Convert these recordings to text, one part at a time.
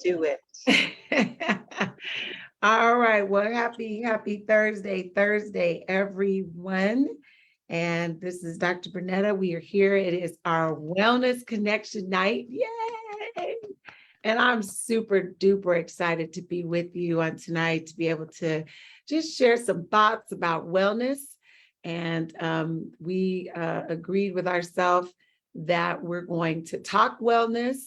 do it. All right. Well, happy Thursday, everyone. And this is Dr. Brinetta. We are here. It is our Wellness Connection night. Yay! And I'm super duper excited to be with you on tonight to be able to just share some thoughts about wellness. And we agreed with ourselves that we're going to talk wellness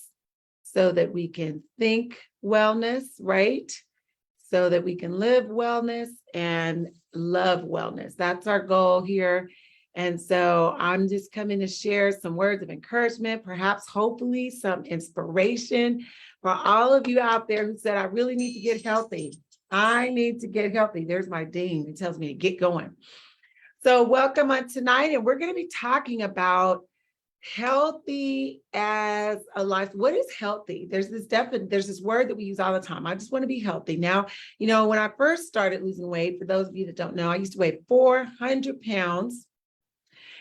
so that we can think wellness, right? So that we can live wellness and love wellness. That's our goal here. And so I'm just coming to share some words of encouragement, perhaps hopefully some inspiration for all of you out there who said, I really need to get healthy. I need to get healthy. There's my ding. It tells me to get going. So welcome on tonight. And we're going to be talking about healthy as a life. What is healthy? There's this word that we use all the time. I just want to be healthy. Now, when I first started losing weight, for those of you that don't know, I used to weigh 400 pounds.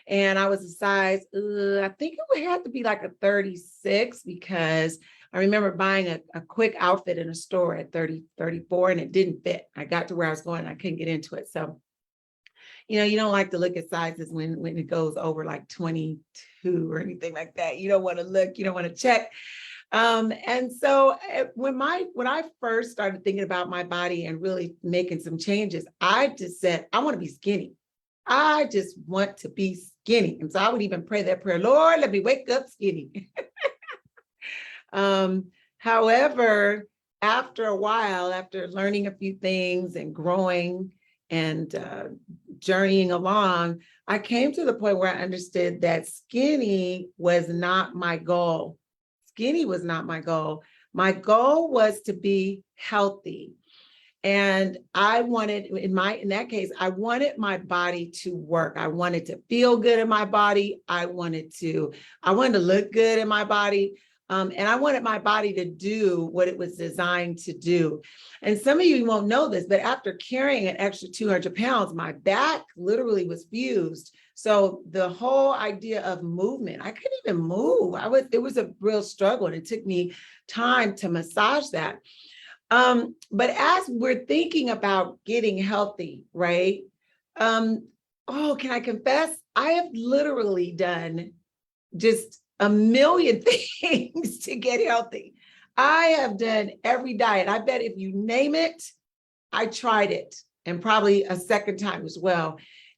And I was a size, I think it would have to be like a 36 because I remember buying a quick outfit in a store at 34 and it didn't fit. I got to where I was going. I couldn't get into it. So, you don't like to look at sizes when it goes over like 22 or anything like that. You don't want to look, you don't want to check. And so when I first started thinking about my body and really making some changes, I just said, I want to be skinny. I just want to be skinny. And so I would even pray that prayer, Lord, let me wake up skinny. However, after a while, after learning a few things and growing and journeying along, I came to the point where I understood that skinny was not my goal. Skinny was not my goal. My goal was to be healthy. And I wanted, in that case, I wanted my body to work. I wanted to feel good in my body. I wanted to look good in my body. And I wanted my body to do what it was designed to do. And some of you won't know this, but after carrying an extra 200 pounds, my back literally was fused. So the whole idea of movement, I couldn't even move. It was a real struggle, and it took me time to massage that. But as we're thinking about getting healthy, right? Can I confess? I have literally done just a million things to get healthy. I have done every diet. I bet if you name it, I tried it, and probably a second time as well.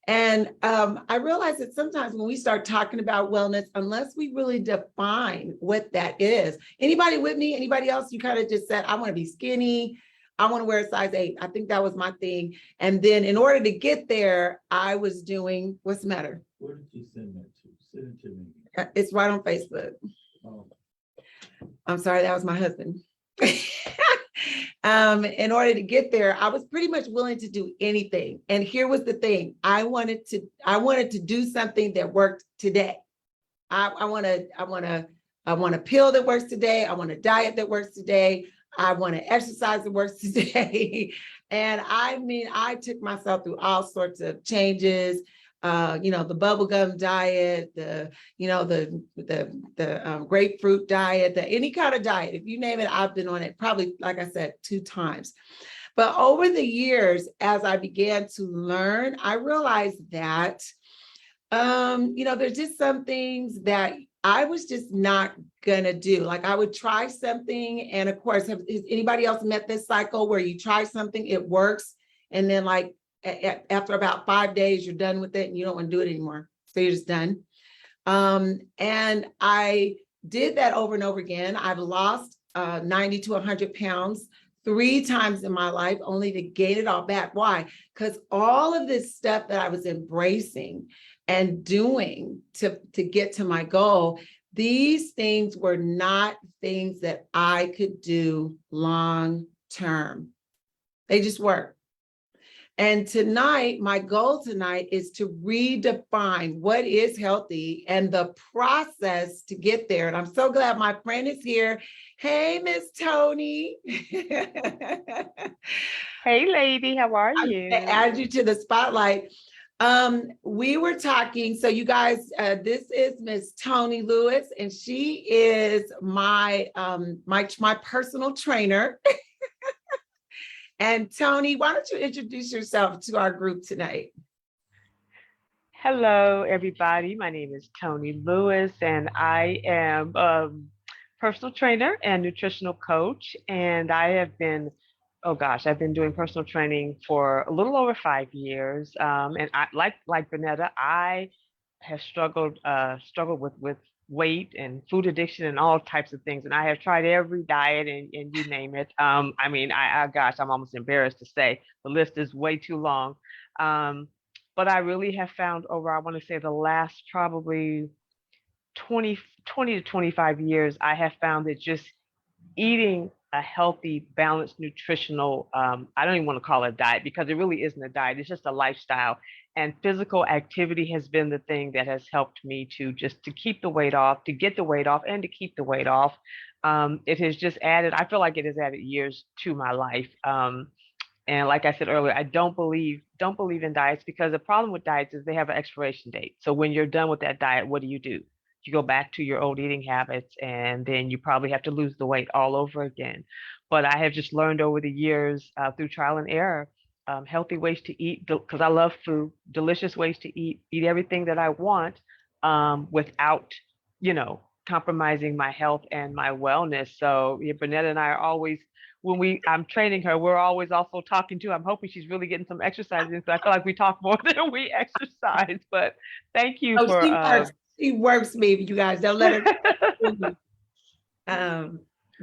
And I realize that sometimes when we start talking about wellness, unless we really define what that is, anybody with me? Anybody else? You kind of just said, I want to be skinny. I want to wear a size 8. I think that was my thing. And then in order to get there, I was doing, what's the matter? Where did you send that to? Send it to me. It's right on Facebook. Oh. I'm sorry, that was my husband. In order to get there, I was pretty much willing to do anything. And here was the thing. I wanted to do something that worked today. I want a pill that works today. I want a diet that works today. I want to exercise that works today. And I took myself through all sorts of changes. The bubblegum diet, the grapefruit diet, any kind of diet, if you name it, I've been on it probably, like I said, 2 times. But over the years, as I began to learn, I realized that, there's just some things that I was just not gonna do. Like I would try something, and of course, has anybody else met this cycle where you try something, it works, and then like after about 5 days, you're done with it and you don't want to do it anymore. So you're just done. And I did that over and over again. I've lost 90 to 100 pounds 3 times in my life, only to gain it all back. Why? Because all of this stuff that I was embracing and doing to get to my goal, these things were not things that I could do long term. They just weren't. And tonight, my goal tonight is to redefine what is healthy and the process to get there. And I'm so glad my friend is here. Hey, Miss Tony. Hey, lady, how are I'm you? gonna add you to the spotlight. We were talking, so you guys, this is Miss Tony Lewis, and she is my personal trainer. And Tony, why don't you introduce yourself to our group tonight? Hello, everybody. My name is Tony Lewis, and I am a personal trainer and nutritional coach. And I have been, oh gosh, I've been doing personal training for a little over 5 years. And I, like Brinetta, I have struggled with weight and food addiction and all types of things. And I have tried every diet and you name it. I mean, gosh, I'm almost embarrassed to say the list is way too long. Um, but I really have found over, I want to say the last probably 20 to 25 years, I have found that just eating a healthy, balanced, nutritional, I don't even want to call it a diet because it really isn't a diet. It's just a lifestyle. And physical activity has been the thing that has helped me to keep the weight off, to get the weight off, and to keep the weight off. It has just added, I feel like it has added years to my life. And like I said earlier, I don't believe in diets because the problem with diets is they have an expiration date. So when you're done with that diet, what do? You go back to your old eating habits, and then you probably have to lose the weight all over again. But I have just learned over the years through trial and error, healthy ways to eat because I love food, delicious ways to eat everything that I want without, compromising my health and my wellness. So yeah, Bernetta and I are always I'm training her, we're always also talking too. I'm hoping she's really getting some exercise in. So I feel like we talk more than we exercise. But thank you Oh, for she works me, you guys. Don't let her. Um,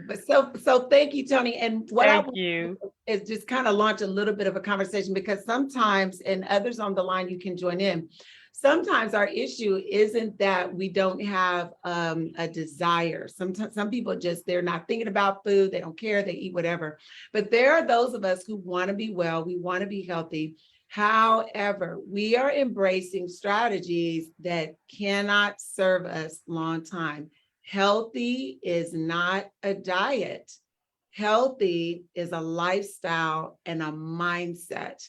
but so thank you, Tony. And what I thank want you. is just kind of launch a little bit of a conversation because sometimes, and others on the line, you can join in. Sometimes our issue isn't that we don't have a desire. Sometimes some people just, they're not thinking about food, they don't care, they eat whatever. But there are those of us who want to be well, we want to be healthy. However, we are embracing strategies that cannot serve us long time. Healthy is not a diet. Healthy is a lifestyle and a mindset.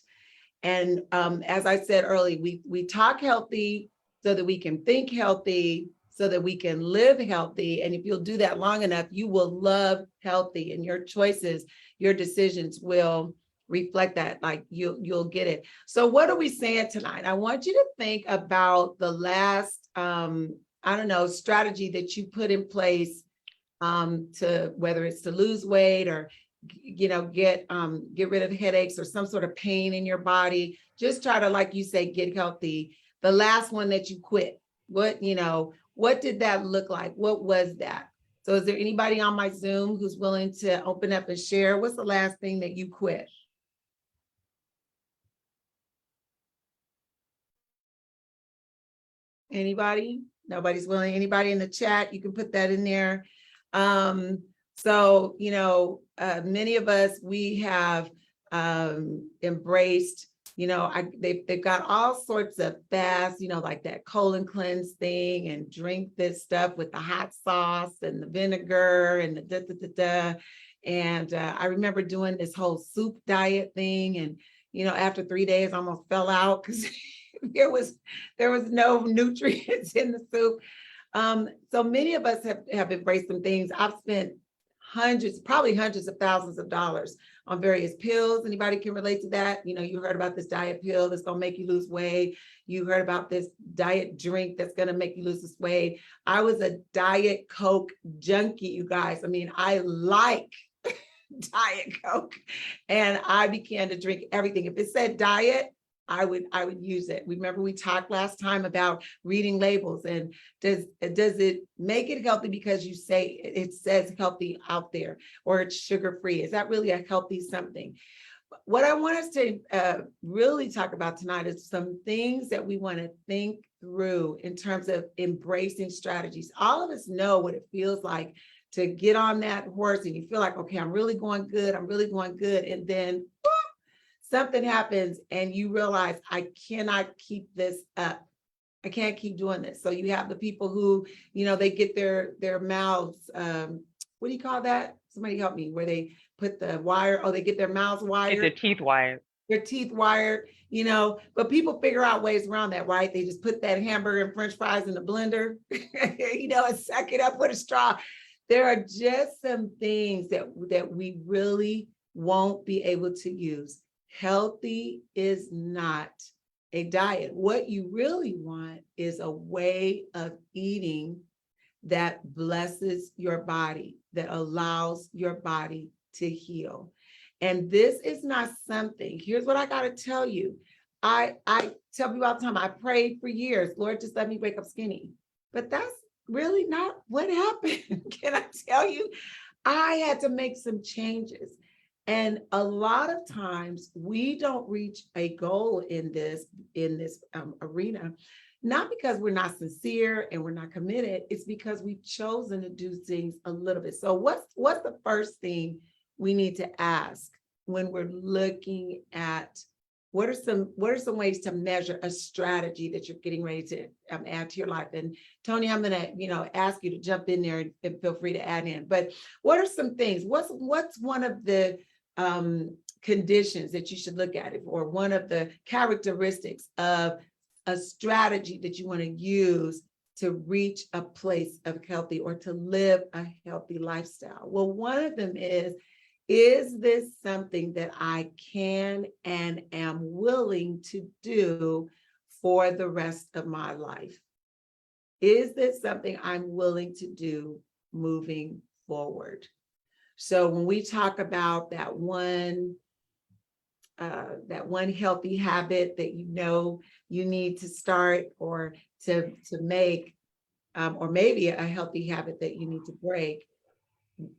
And as I said earlier, we talk healthy so that we can think healthy, so that we can live healthy. And if you'll do that long enough, you will love healthy, and your choices, your decisions will reflect that. Like you'll get it. So what are we saying tonight? I want you to think about the last, I don't know, strategy that you put in place to, whether it's to lose weight or get rid of headaches or some sort of pain in your body. Just try to, like you say, get healthy. The last one that you quit, what did that look like? What was that? So is there anybody on my Zoom who's willing to open up and share? What's the last thing that you quit? Anybody? Nobody's willing. Anybody in the chat? You can put that in there. So, many of us, we have embraced, they've got all sorts of fasts, like that colon cleanse thing, and drink this stuff with the hot sauce and the vinegar and the da. And I remember doing this whole soup diet thing. And, after 3 days, I almost fell out because there was no nutrients in the soup. So many of us have embraced some things. I've spent probably hundreds of thousands of dollars on various pills. Anybody can relate to that? You heard about this diet pill that's going to make you lose weight. You heard about this diet drink that's going to make you lose this weight. I was a Diet Coke junkie, you guys. I mean, I like Diet Coke, and I began to drink everything. If it said diet, I would use it. Remember, we talked last time about reading labels, and does it make it healthy because you say it says healthy out there, or it's sugar-free? Is that really a healthy something? What I want us to really talk about tonight is some things that we want to think through in terms of embracing strategies. All of us know what it feels like to get on that horse and you feel like, okay, I'm really going good. And then something happens and you realize, I cannot keep this up. I can't keep doing this. So you have the people who, they get their mouths, what do you call that? Somebody help me, where they put the wire, they get their mouths wired. Get their teeth wired. their teeth wired, but people figure out ways around that, right? They just put that hamburger and French fries in the blender, and suck it up with a straw. There are just some things that we really won't be able to use. Healthy is not a diet. What you really want is a way of eating that blesses your body, that allows your body to heal. And this is not something, here's what I got to tell you. I tell people all the time, I prayed for years, Lord, just let me wake up skinny. But that's really not what happened. Can I tell you? I had to make some changes. And a lot of times we don't reach a goal in this arena, not because we're not sincere and we're not committed. It's because we've chosen to do things a little bit. So what's the first thing we need to ask when we're looking at what are some ways to measure a strategy that you're getting ready to add to your life? And Tony, I'm gonna ask you to jump in there and feel free to add in. But what are some things? What's one of the conditions that you should look at it, or one of the characteristics of a strategy that you want to use to reach a place of healthy or to live a healthy lifestyle? Well, one of them is this something that I can and am willing to do for the rest of my life? Is this something I'm willing to do moving forward? So when we talk about that one healthy habit that you need to start or to make, or maybe a healthy habit that you need to break,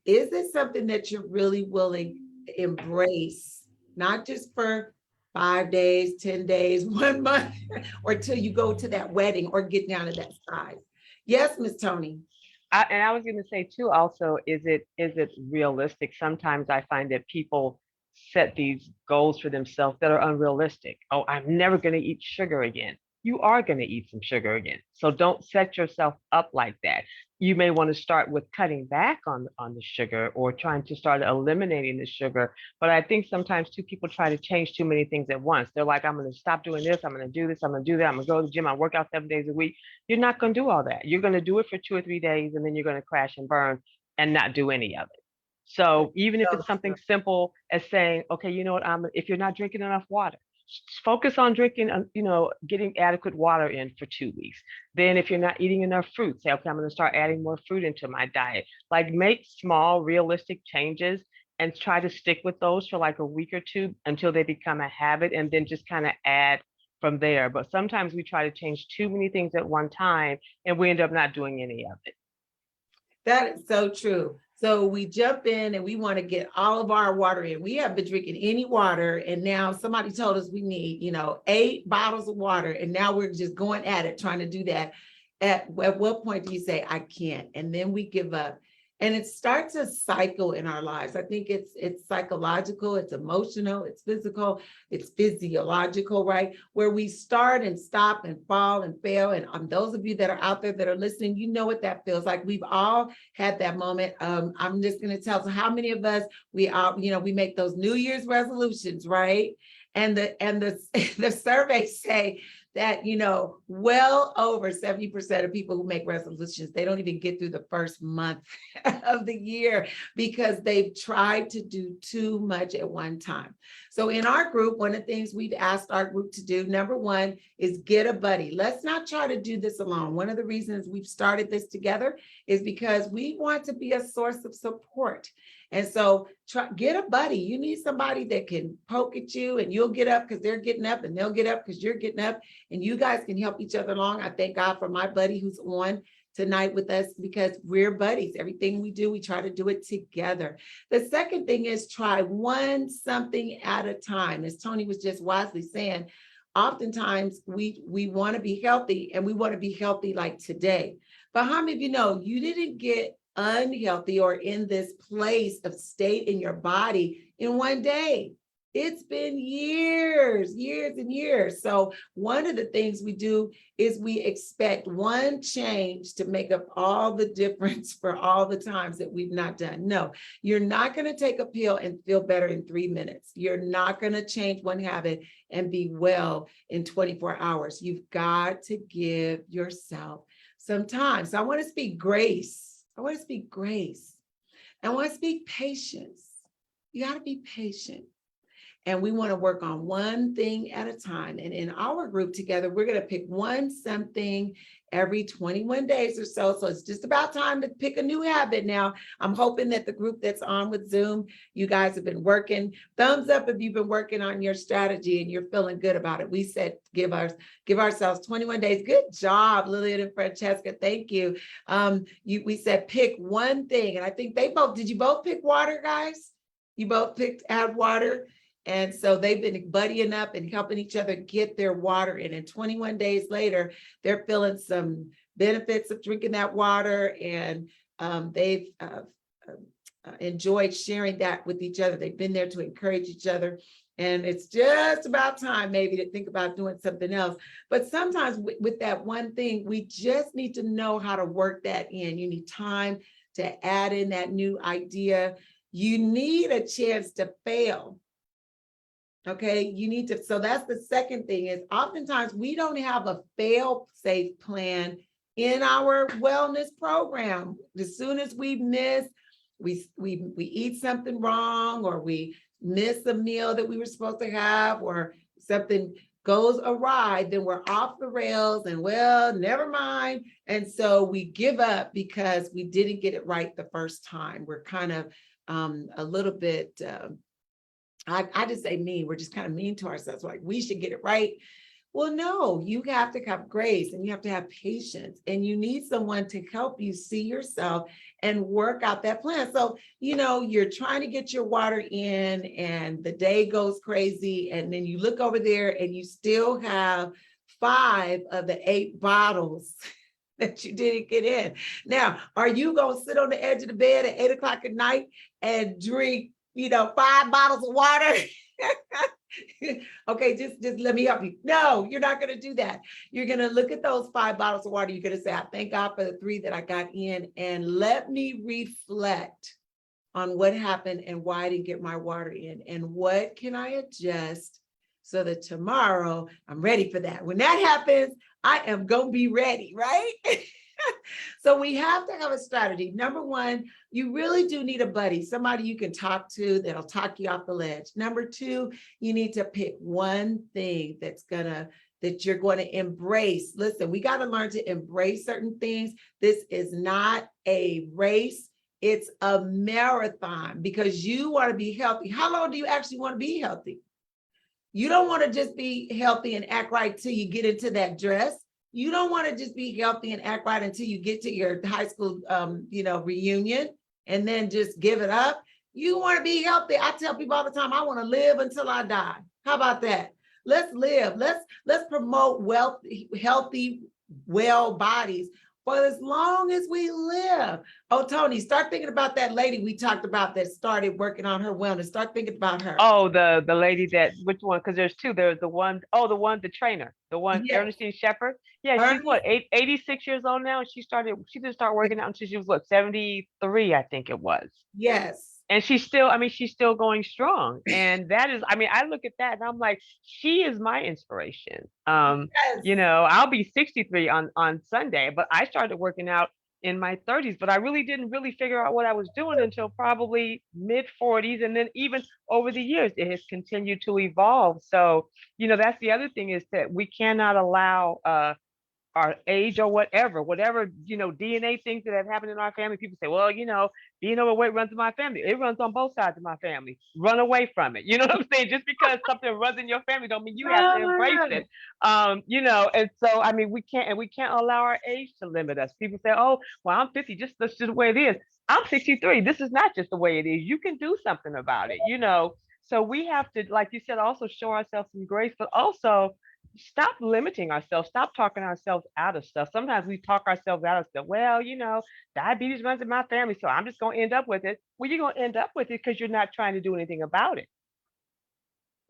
is this something that you're really willing to embrace, not just for 5 days, 10 days, 1 month, or till you go to that wedding or get down to that size? Yes, Miss Tony. And I was going to say too, also, is it realistic? Sometimes I find that people set these goals for themselves that are unrealistic. Oh, I'm never going to eat sugar again. You are going to eat some sugar again. So don't set yourself up like that. You may want to start with cutting back on the sugar or trying to start eliminating the sugar. But I think sometimes too, people try to change too many things at once. They're like, I'm going to stop doing this. I'm going to do this. I'm going to do that. I'm going to go to the gym. I work out 7 days a week. You're not going to do all that. You're going to do it for 2 or 3 days, and then you're going to crash and burn and not do any of it. So even if So it's something simple as saying, okay, you know what, if you're not drinking enough water, focus on drinking, getting adequate water in for 2 weeks. Then if you're not eating enough fruit, say, okay, I'm going to start adding more fruit into my diet. Like make small, realistic changes and try to stick with those for like a week or two until they become a habit, and then just kind of add from there. But sometimes we try to change too many things at one time and we end up not doing any of it. That is so true. So we jump in and we want to get all of our water in. We haven't been drinking any water, and now somebody told us we need, 8 bottles of water, and now we're just going at it, trying to do that. At what point do you say, I can't? And then we give up. And it starts a cycle in our lives. I think it's psychological, it's emotional, it's physical, it's physiological, right? Where we start and stop and fall and fail. And those of you that are out there that are listening, you know what that feels like. We've all had that moment. I'm just going to tell, so how many of us, we make those New Year's resolutions, right? And the surveys say that, well over 70% of people who make resolutions, they don't even get through the first month of the year because they've tried to do too much at one time. So in our group, one of the things we've asked our group to do, number one, is get a buddy. Let's not try to do this alone. One of the reasons we've started this together is because we want to be a source of support. And so get a buddy. You need somebody that can poke at you and you'll get up because they're getting up, and they'll get up because you're getting up, and you guys can help each other along. I thank God for my buddy who's on tonight with us because we're buddies. Everything we do, we try to do it together. The second thing is try something at a time. As Tony was just wisely saying, oftentimes we want to be healthy, and we want to be healthy like today. But how many of you know you didn't get unhealthy or in this place of state in your body in one day? It's been years, years and years. So one of the things we do is we expect one change to make up all the difference for all the times that we've not done. No, you're not going to take a pill and feel better in 3 minutes. You're not going to change one habit and be well in 24 hours. You've got to give yourself some time. So I want to speak grace. I want to speak grace. I want to speak patience. You got to be patient. And we want to work on one thing at a time. And in our group together, we're going to pick one something every 21 days or so. So it's just about time to pick a new habit now. I'm hoping that the group that's on with Zoom, you guys have been working. Thumbs up if you've been working on your strategy and you're feeling good about it. We said give ourselves 21 days. Good job, Lillian and Francesca. Thank you. We said pick one thing. And I think did you both pick water, guys? You both picked add water. And so they've been buddying up and helping each other get their water in. And 21 days later, they're feeling some benefits of drinking that water. And they've enjoyed sharing that with each other. They've been there to encourage each other. And it's just about time maybe to think about doing something else. But sometimes with that one thing, we just need to know how to work that in. You need time to add in that new idea. You need a chance to fail. Okay, you need to, so that's the second thing is oftentimes we don't have a fail-safe plan in our wellness program. As soon as we miss, we eat something wrong, or we miss a meal that we were supposed to have, or something goes awry, then we're off the rails and well, never mind. And so we give up because we didn't get it right the first time. We're kind of a little bit, I just say mean. We're just kind of mean to ourselves. Like we should get it right. Well, no, you have to have grace and you have to have patience, and you need someone to help you see yourself and work out that plan. So, you're trying to get your water in and the day goes crazy. And then you look over there and you still have 5 of the 8 bottles that you didn't get in. Now, are you going to sit on the edge of the bed at 8 o'clock at night and drink 5 bottles of water? Okay, just let me help you. No, you're not going to do that. You're going to look at those 5 bottles of water. You're going to say, I thank God for the 3 that I got in, and let me reflect on what happened and why I didn't get my water in, and what can I adjust so that tomorrow I'm ready for that. When that happens, I am going to be ready, right? So we have to have a strategy. Number one, you really do need a buddy, somebody you can talk to that'll talk you off the ledge. Number 2, you need to pick one thing that you're going to embrace. Listen, we got to learn to embrace certain things. This is not a race. It's a marathon, because you want to be healthy. How long do you actually want to be healthy? You don't want to just be healthy and act right till you get into that dress. You don't want to just be healthy and act right until you get to your high school, reunion and then just give it up. You want to be healthy. I tell people all the time, I want to live until I die. How about that? Let's live. Let's promote healthy, well bodies for as long as we live. Oh, Tony, start thinking about that lady we talked about that started working on her wellness. Start thinking about her. Oh, the lady which one? Because there's 2. There's the trainer, the one, Yeah. Ernestine Shepherd. Yeah, she's Ernest- what, 86 years old now. And she didn't start working out until she was what, 73, I think it was. Yes. And she's still going strong. And that is, I look at that and I'm like, she is my inspiration. Yes. I'll be 63 on Sunday, but I started working out in my 30s, but I really didn't really figure out what I was doing until probably mid 40s. And then even over the years, it has continued to evolve. So, that's the other thing, is that we cannot allow our age or whatever, DNA things that have happened in our family. People say, well, being overweight runs in my family. It runs on both sides of my family. Run away from it. You know what I'm saying? Just because something runs in your family don't mean you have to embrace it. And so, we can't allow our age to limit us. People say, oh, well, I'm 50. That's just the way it is. I'm 63. This is not just the way it is. You can do something about it. So we have to, like you said, also show ourselves some grace, but also stop limiting ourselves, stop talking ourselves out of stuff. Sometimes we talk ourselves out of stuff. Well, diabetes runs in my family, so I'm just going to end up with it. Well, you're going to end up with it because you're not trying to do anything about it.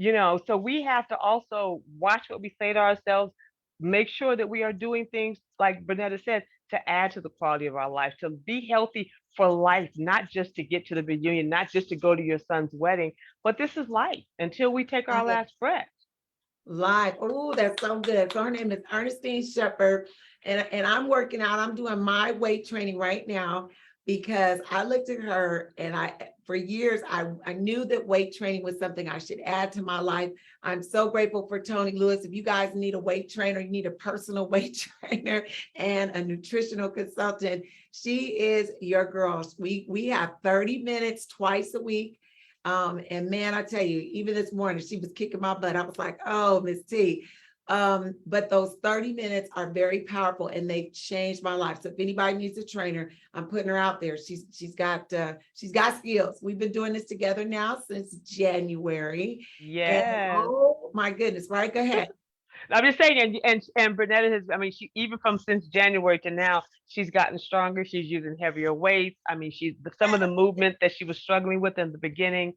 So we have to also watch what we say to ourselves, make sure that we are doing things like Bernetta said to add to the quality of our life, to be healthy for life, not just to get to the reunion, not just to go to your son's wedding, but this is life until we take our last breath. Live. Oh, that's so good. So her name is Ernestine Shepherd. And I'm working out. I'm doing my weight training right now because I looked at her and for years, I knew that weight training was something I should add to my life. I'm so grateful for Tony Lewis. If you guys need a weight trainer, you need a personal weight trainer and a nutritional consultant, she is your girl. We have 30 minutes twice a week. And man, I tell you, even this morning, she was kicking my butt. I was like, oh, Miss T. But those 30 minutes are very powerful and they've changed my life. So if anybody needs a trainer, I'm putting her out there. She's got skills. We've been doing this together now since January. And Yes. oh my goodness, right? Go ahead. I'm just saying, and Bernetta has, I mean, she even from since January to now, she's gotten stronger. She's using heavier weights. I mean, some of the movement that she was struggling with in the beginning,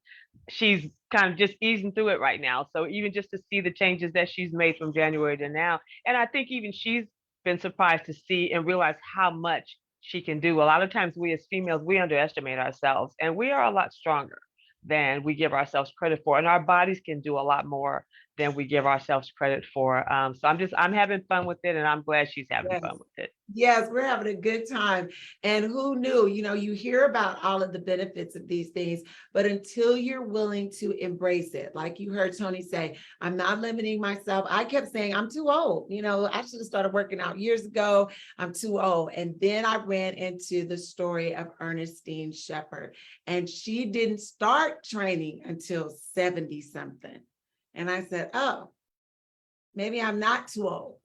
she's kind of just easing through it right now. So even just to see the changes that she's made from January to now, and I think even she's been surprised to see and realize how much she can do. A lot of times we as females, we underestimate ourselves, and we are a lot stronger than we give ourselves credit for, and our bodies can do a lot more than we give ourselves credit for. So I'm having fun with it, and I'm glad she's having Yes. fun with it. Yes, we're having a good time. And who knew, you hear about all of the benefits of these things, but until you're willing to embrace it, like you heard Tony say, I'm not limiting myself. I kept saying, I'm too old. I should have started working out years ago. I'm too old. And then I ran into the story of Ernestine Shepherd, and she didn't start training until 70 something. And I said, oh, maybe I'm not too old.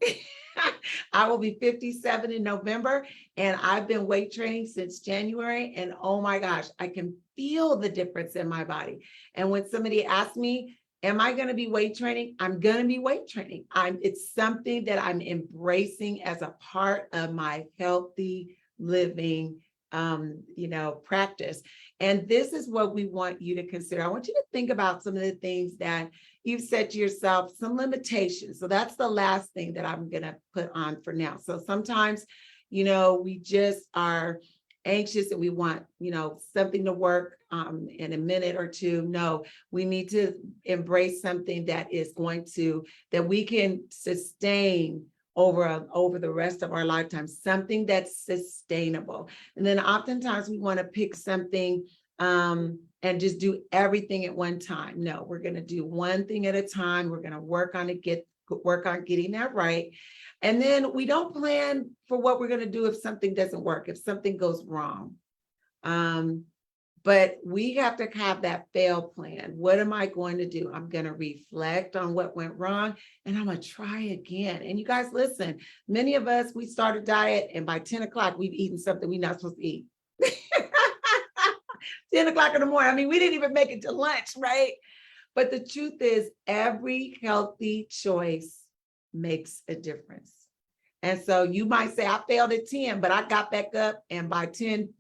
I will be 57 in November, and I've been weight training since January. And oh my gosh, I can feel the difference in my body. And when somebody asks me, am I going to be weight training? I'm going to be weight training. It's something that I'm embracing as a part of my healthy living practice. And this is what we want you to consider. I want you to think about some of the things that you've set to yourself, some limitations. So that's the last thing that I'm going to put on for now. So sometimes, we just are anxious and we want, something to work in a minute or two. No, we need to embrace something that we can sustain over the rest of our lifetime, something that's sustainable. And then oftentimes we want to pick something and just do everything at one time. No, we're going to do one thing at a time. We're going to work on getting that right. And then we don't plan for what we're going to do if something doesn't work, if something goes wrong. But we have to have that fail plan. What am I going to do? I'm going to reflect on what went wrong and I'm going to try again. And you guys, listen, many of us, we start a diet and by 10 o'clock, we've eaten something we're not supposed to eat. 10 o'clock in the morning. I mean, we didn't even make it to lunch, right? But the truth is, every healthy choice makes a difference. And so you might say, I failed at 10, but I got back up and by 10,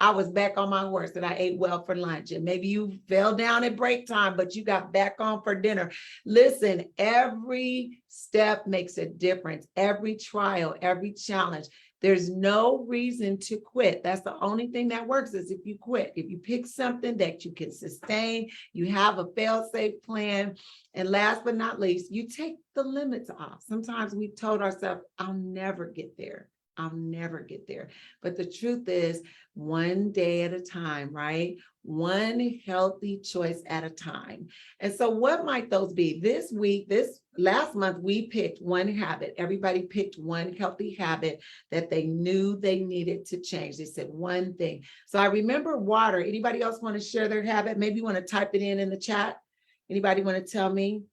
I was back on my horse and I ate well for lunch. And maybe you fell down at break time, but you got back on for dinner. Listen, every step makes a difference. Every trial, every challenge. There's no reason to quit. That's the only thing that works is if you quit. If you pick something that you can sustain, you have a fail-safe plan. And last but not least, you take the limits off. Sometimes we've told ourselves, I'll never get there. I'll never get there. But the truth is, one day at a time, right? One healthy choice at a time. And so what might those be? Last month, we picked one habit. Everybody picked one healthy habit that they knew they needed to change. They said one thing. So I remember water. Anybody else want to share their habit? Maybe you want to type it in the chat. Anybody want to tell me?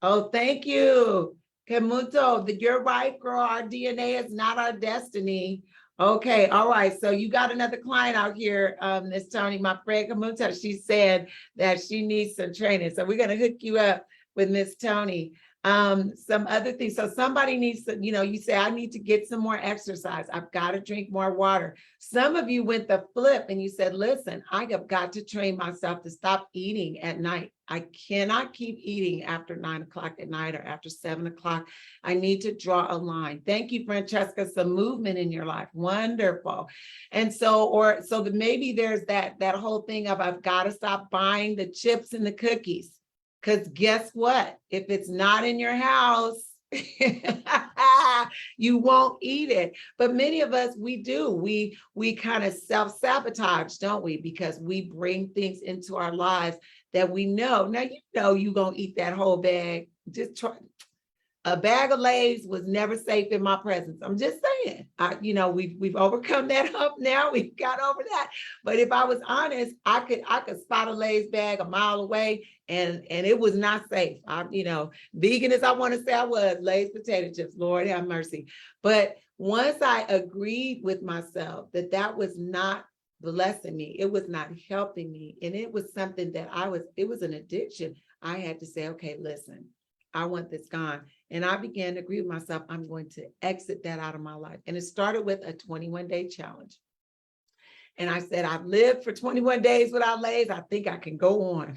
Oh, thank you. Kemuto, you're right, girl. Our DNA is not our destiny. Okay, all right. So you got another client out here, Miss Tony, my friend Kemuto. She said that she needs some training. So we're going to hook you up with Miss Tony. Some other things. So somebody needs to, you say, I need to get some more exercise. I've got to drink more water. Some of you went the flip and you said, listen, I have got to train myself to stop eating at night. I cannot keep eating after 9 o'clock at night or after 7 o'clock. I need to draw a line. Thank you, Francesca. Some movement in your life. Wonderful. And so, maybe there's that whole thing of I've got to stop buying the chips and the cookies. Because guess what? If it's not in your house, you won't eat it. But many of us, we do. We kind of self-sabotage, don't we? Because we bring things into our lives that we know. Now, you're going to eat that whole bag. Just try. A bag of Lay's was never safe in my presence. I'm just saying, we've overcome that hump now. We've got over that. But if I was honest, I could spot a Lay's bag a mile away, and it was not safe. Vegan as I want to say I was, Lay's potato chips, Lord have mercy. But once I agreed with myself that was not blessing me, it was not helping me, and it was something that it was an addiction. I had to say, okay, listen, I want this gone. And I began to agree with myself, I'm going to exit that out of my life. And it started with a 21-day challenge. And I said, I've lived for 21 days without Lay's. I think I can go on.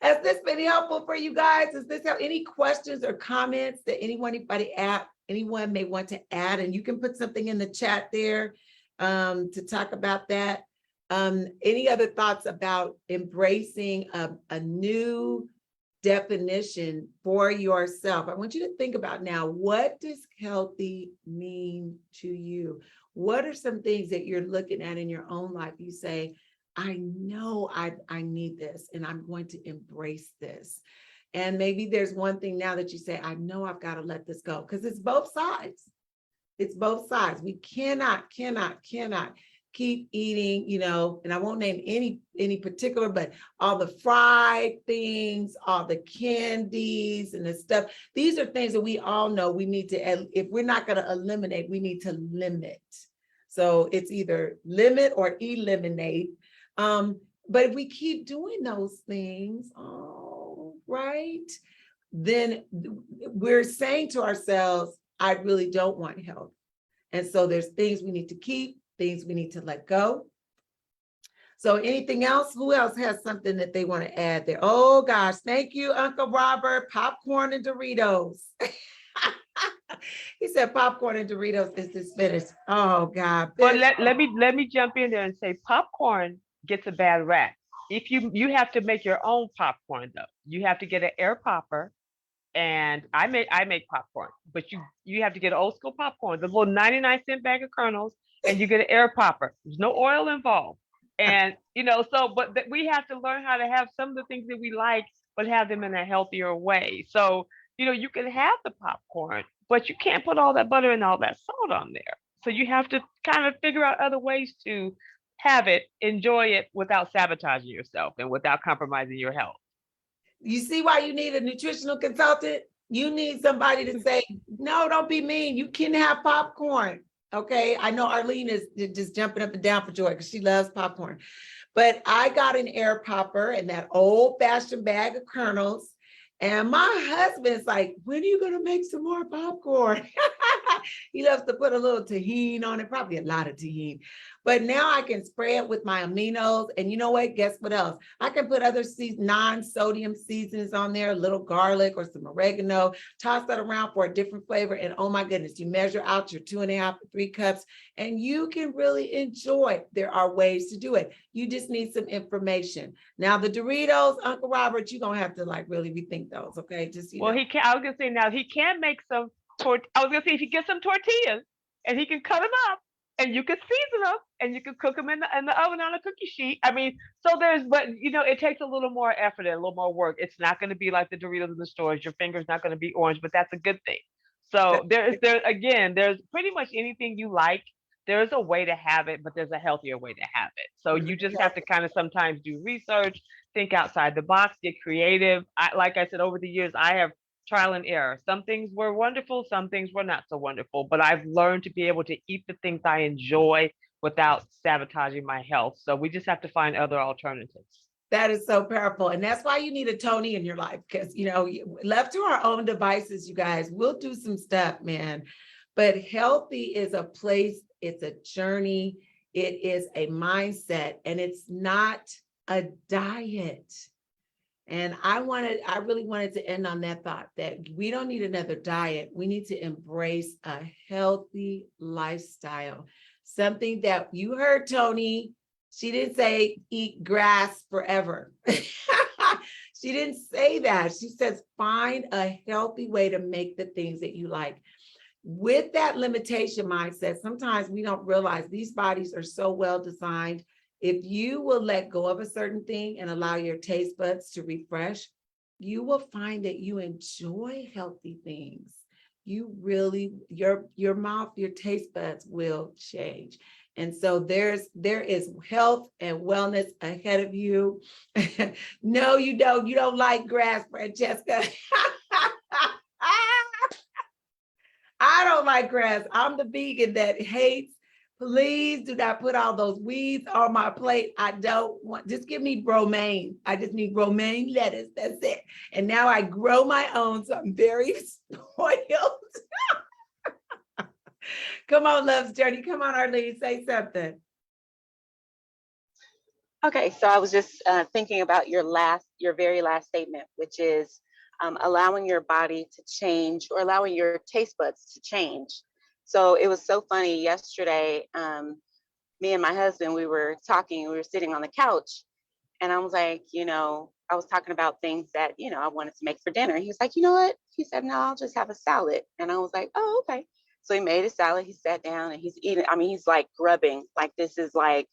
Has this been helpful for you guys? Does this have any questions or comments that anyone may want to add? And you can put something in the chat there to talk about that. Any other thoughts about embracing a new definition for yourself? I want you to think about now, what does healthy mean to you? What are some things that you're looking at in your own life? You say, I know I need this, and I'm going to embrace this. And maybe there's one thing now that you say, I know I've got to let this go, because it's both sides. It's both sides. We cannot keep eating, and I won't name any particular, but all the fried things, all the candies and the stuff. These are things that we all know we need to, if we're not going to eliminate, we need to limit. So it's either limit or eliminate. But if we keep doing those things, right, then we're saying to ourselves, I really don't want health. And so there's things we need to keep, things we need to let go. So anything else? Who else has something that they want to add there? Oh gosh, thank you, Uncle Robert. Popcorn and Doritos. He said popcorn and Doritos is finished. Oh God. But let me jump in there and say popcorn gets a bad rap. If you have to make your own popcorn though. You have to get an air popper. And I make popcorn, but you have to get old school popcorn, the little 99-cent bag of kernels, and you get an air popper. There's no oil involved. And but we have to learn how to have some of the things that we like, but have them in a healthier way. So, you can have the popcorn, but you can't put all that butter and all that salt on there. So you have to kind of figure out other ways to have it, enjoy it without sabotaging yourself and without compromising your health. You see why you need a nutritional consultant? You need somebody to say, no, don't be mean. You can have popcorn. Okay. I know Arlene is just jumping up and down for joy because she loves popcorn. But I got an air popper and that old fashioned bag of kernels. And my husband's like, when are you going to make some more popcorn? He loves to put a little tahini on it, probably a lot of tahini. But now I can spray it with my aminos. And you know what? Guess what else? I can put other non-sodium seasonings on there, a little garlic or some oregano, toss that around for a different flavor. And oh my goodness, you measure out your 2.5 to 3 cups and you can really enjoy. There are ways to do it. You just need some information. Now the Doritos, Uncle Robert, you're going to have to really rethink those. Okay. Just, well, he can, I was going to say now he can make some, I was going to say if he gets some tortillas and he can cut them up, and you can season them and you can cook them in the oven on a cookie sheet. I mean, so but it takes a little more effort and a little more work. It's not going to be like the Doritos in the stores. Your finger's not going to be orange, but that's a good thing. So there's pretty much anything you like. There's a way to have it, but there's a healthier way to have it. So you just have to kind of sometimes do research, think outside the box, get creative. Like I said, over the years, I have trial and error. Some things were wonderful, some things were not so wonderful, but I've learned to be able to eat the things I enjoy without sabotaging my health. So we just have to find other alternatives. That is so powerful. And that's why you need a Tony in your life. Because, left to our own devices, you guys, we'll do some stuff, man. But healthy is a place, it's a journey, it is a mindset, and it's not a diet. And I really wanted to end on that thought that we don't need another diet. We need to embrace a healthy lifestyle. Something that you heard, Tony, she didn't say eat grass forever. She didn't say that. She says find a healthy way to make the things that you like. With that limitation mindset, sometimes we don't realize these bodies are so well designed. If you will let go of a certain thing and allow your taste buds to refresh, you will find that you enjoy healthy things. You really, your mouth, your taste buds will change. And so there is health and wellness ahead of you. No, you don't. You don't like grass, Francesca. I don't like grass. I'm the vegan that hates. Please do not put all those weeds on my plate. I don't want, just give me romaine. I just need romaine lettuce. That's it. And now I grow my own, so I'm very spoiled. Come on, Love's Journey. Come on, Arlene, say something. Okay, so I was just thinking about your very last statement, which is allowing your body to change or allowing your taste buds to change. So it was so funny yesterday. Me and my husband, we were talking, we were sitting on the couch, and I was like, I was talking about things that, I wanted to make for dinner. He was like, you know what? He said, no, I'll just have a salad. And I was like, oh, okay. So he made a salad. He sat down and he's eating. I mean, he's like grubbing, like this is like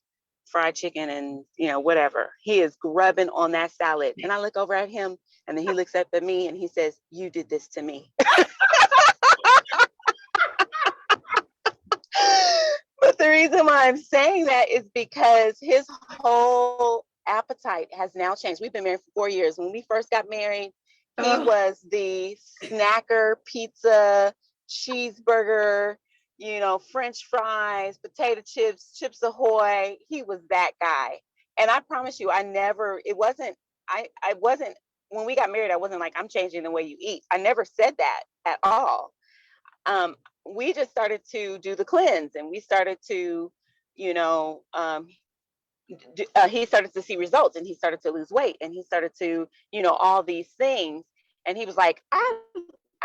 fried chicken and, whatever. He is grubbing on that salad. And I look over at him and then he looks up at me and he says, you did this to me. But the reason why I'm saying that is because his whole appetite has now changed. We've been married for 4 years. When we first got married, he was the snacker, pizza, cheeseburger, French fries, potato chips, Chips Ahoy. He was that guy. And I promise you, I wasn't, when we got married, I wasn't like, I'm changing the way you eat. I never said that at all. We just started to do the cleanse and we started to, he started to see results and he started to lose weight and he started to, all these things. And he was like, I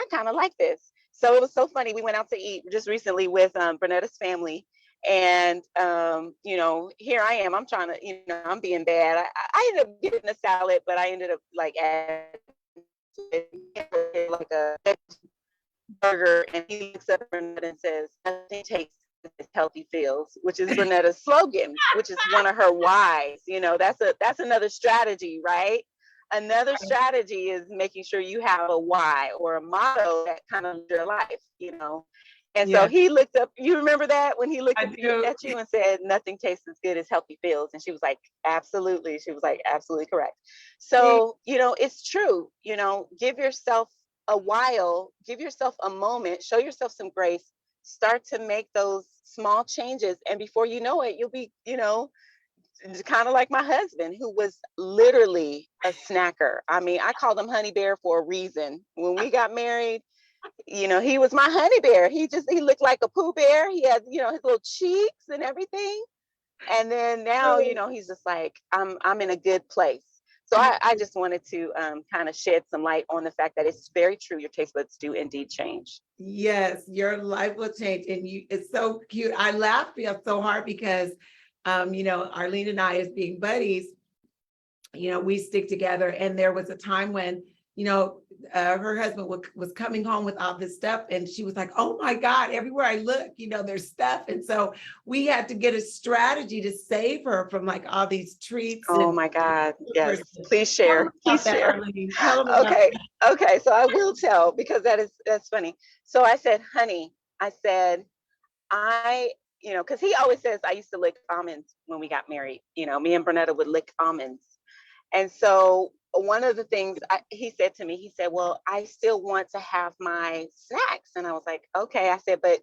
kind of like this. So it was so funny. We went out to eat just recently with Brinetta's family. And, here I am. I'm trying to, I'm being bad. I ended up getting a salad, but I ended up like a burger, and he looks up at Brinetta and says, nothing tastes as healthy feels, which is Brinetta's slogan, which is one of her whys. That's another strategy, right? Another strategy is making sure you have a why or a motto that kind of lives your life. And so he looked up, you remember that when he looked at you and said, nothing tastes as good as healthy feels. And she was like, absolutely. She was like, absolutely correct. So, it's true, give yourself a while, give yourself a moment, show yourself some grace, start to make those small changes. And before you know it, you'll be, kind of like my husband, who was literally a snacker. I mean, I called him Honey Bear for a reason. When we got married, he was my honey bear. He looked like a Pooh Bear. He had, his little cheeks and everything. And then now, he's just like, I'm in a good place. So I just wanted to kind of shed some light on the fact that it's very true. Your taste buds do indeed change. Yes, your life will change. And it's so cute. I laugh so hard because, Arlene and I, as being buddies, we stick together. And there was a time when, her husband was coming home with all this stuff. And she was like, oh my God, everywhere I look, there's stuff. And so we had to get a strategy to save her from like all these treats. Oh my God. Yes. Please share. Please share. Okay. So I will tell, because that's funny. So I said, honey, because he always says I used to lick almonds when we got married. Me and Brinetta would lick almonds. And so one of the things he said to me, he said, well, I still want to have my snacks. And I was like, okay. I said, but,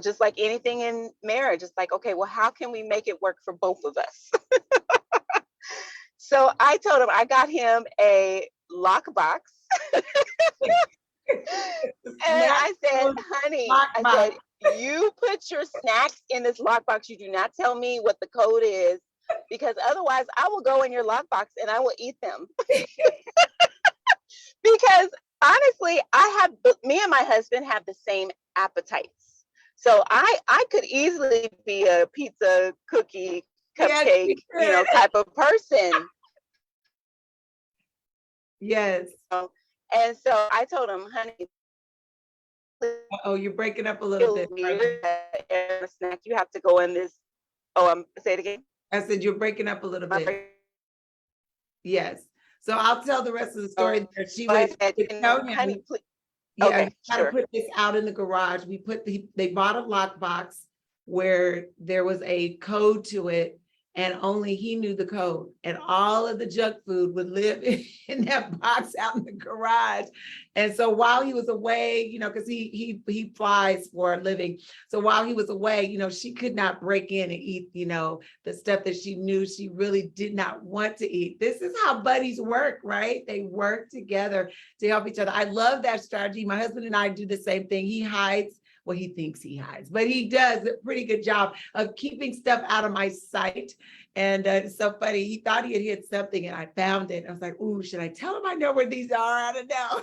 just like anything in marriage, it's like, okay, well, how can we make it work for both of us? So I told him I got him a lockbox. And Snack I said, food honey, I lockbox. said, you put your snacks in this lockbox. You do not tell me what the code is, because otherwise I will go in your lockbox and I will eat them. Because honestly, me and my husband have the same appetites. So I could easily be a pizza, cookie, Yes, cupcake, you could. type of person. Yes. And so I told him, honey, Oh, you're breaking up a little feel bit, brother. weird and a snack. You have to go in this. Oh, say it again. I said you're breaking up a little bit. Yes. So I'll tell the rest of the story there. She I would said, tell him, honey, please. yeah, Okay, you gotta sure. put this out in the garage. They bought a lockbox where there was a code to it, and only he knew the code. And all of the junk food would live in that box out in the garage. And so while he was away, because he flies for a living. So while he was away, she could not break in and eat, the stuff that she knew she really did not want to eat. This is how buddies work, right? They work together to help each other. I love that strategy. My husband and I do the same thing. He hides. Well, he thinks he hides, but he does a pretty good job of keeping stuff out of my sight. And it's so funny. He thought he had hit something and I found it. I was like, ooh, should I tell him I know where these are? I don't know.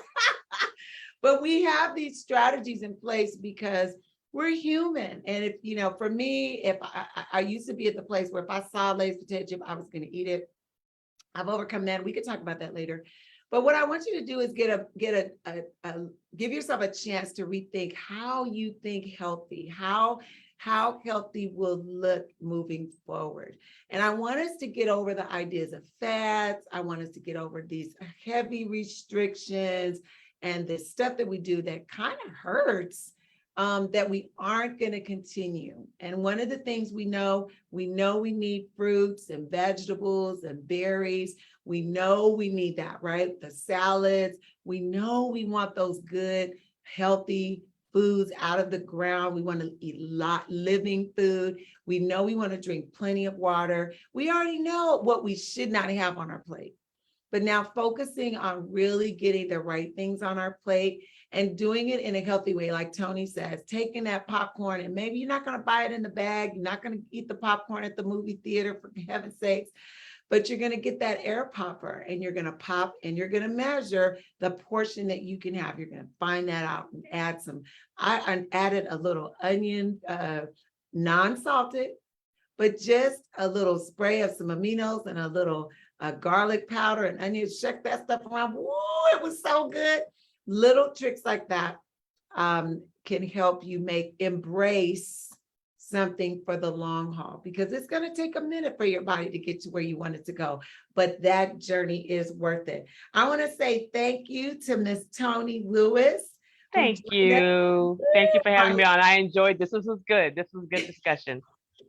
But we have these strategies in place because we're human. And if, for me, if I used to be at the place where if I saw Lay's potato chip, I was going to eat it. I've overcome that. We could talk about that later. But what I want you to do is give yourself a chance to rethink how you think healthy, how healthy will look moving forward. And I want us to get over the ideas of fads. I want us to get over these heavy restrictions and the stuff that we do that kind of hurts, that we aren't going to continue. And one of the things we know we need fruits and vegetables and berries. We know we need that, right? The salads. We know we want those good, healthy foods out of the ground. We want to eat living food. We know we want to drink plenty of water. We already know what we should not have on our plate. But now focusing on really getting the right things on our plate and doing it in a healthy way, like Tony says, taking that popcorn, and maybe you're not going to buy it in the bag. You're not going to eat the popcorn at the movie theater, for heaven's sakes. But you're going to get that air popper and you're going to pop and you're going to measure the portion that you can have. You're going to find that out and add some. I added a little onion, non-salted, but just a little spray of some aminos and a little garlic powder and onions. Check that stuff around. Whoa, it was so good. Little tricks like that can help you embrace something for the long haul, because it's going to take a minute for your body to get to where you want it to go. But that journey is worth it. I want to say thank you to Miss Tony Lewis. Thank you. Thank you for having me on. I enjoyed this. This was good. This was good discussion.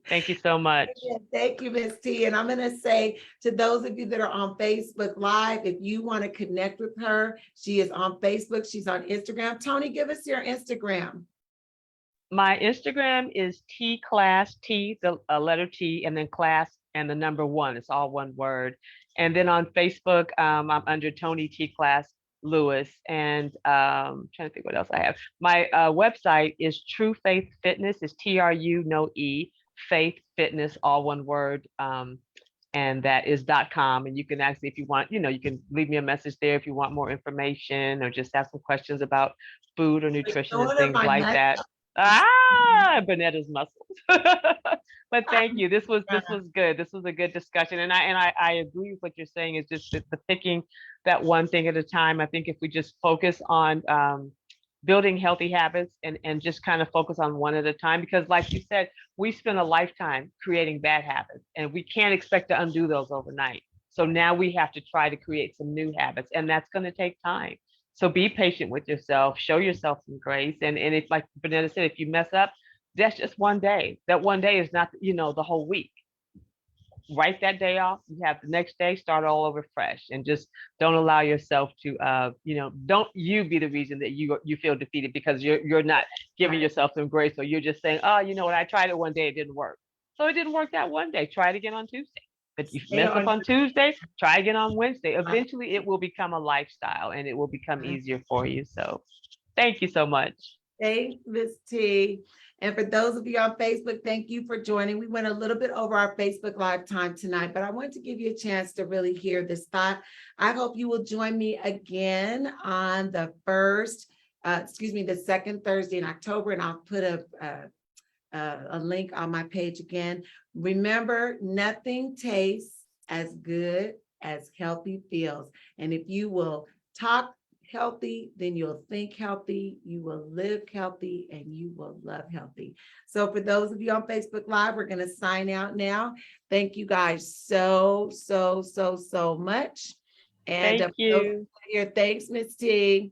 Thank you so much. Thank you, Ms. T. And I'm going to say to those of you that are on Facebook Live, if you want to connect with her, she is on Facebook. She's on Instagram. Tony, give us your Instagram. My Instagram is tclass, the letter T, and then class and the number 1. It's all one word. And then on Facebook, I'm under Tony T. Class Lewis. And trying to think what else I have. My website is True Faith Fitness. It's TRU, no E, Faith Fitness, all one word. And that is .com. And you can actually, if you want, you can leave me a message there if you want more information or just have some questions about food or nutrition and things like that. Brinetta's muscles. But thank you. This was good. This was a good discussion. And I agree with what you're saying, is just the picking that one thing at a time. I think if we just focus on building healthy habits and just kind of focus on one at a time, because like you said, we spend a lifetime creating bad habits and we can't expect to undo those overnight. So now we have to try to create some new habits, and that's going to take time. So be patient with yourself, show yourself some grace. And if, like Brinetta said, if you mess up, that's just one day. That one day is not, the whole week. Write that day off. You have the next day, start all over fresh, and just don't allow yourself to, don't you be the reason that you feel defeated because you're not giving yourself some grace, or you're just saying, oh, you know what, I tried it one day, it didn't work. So it didn't work that one day. Try it again on Tuesday. But if you Stay mess up on on Tuesdays, try again on Wednesday. Eventually, it will become a lifestyle and it will become easier for you. So, thank you so much. Thanks, Miss T. And for those of you on Facebook, thank you for joining. We went a little bit over our Facebook Live time tonight, but I want to give you a chance to really hear this thought. I hope you will join me again on the the second Thursday in October, and I'll put a link on my page again. Remember, nothing tastes as good as healthy feels. And if you will talk healthy, then you'll think healthy, you will live healthy, and you will love healthy. So for those of you on Facebook Live, we're going to sign out now. Thank you guys so much. And Thank you. here, thanks, Miss T.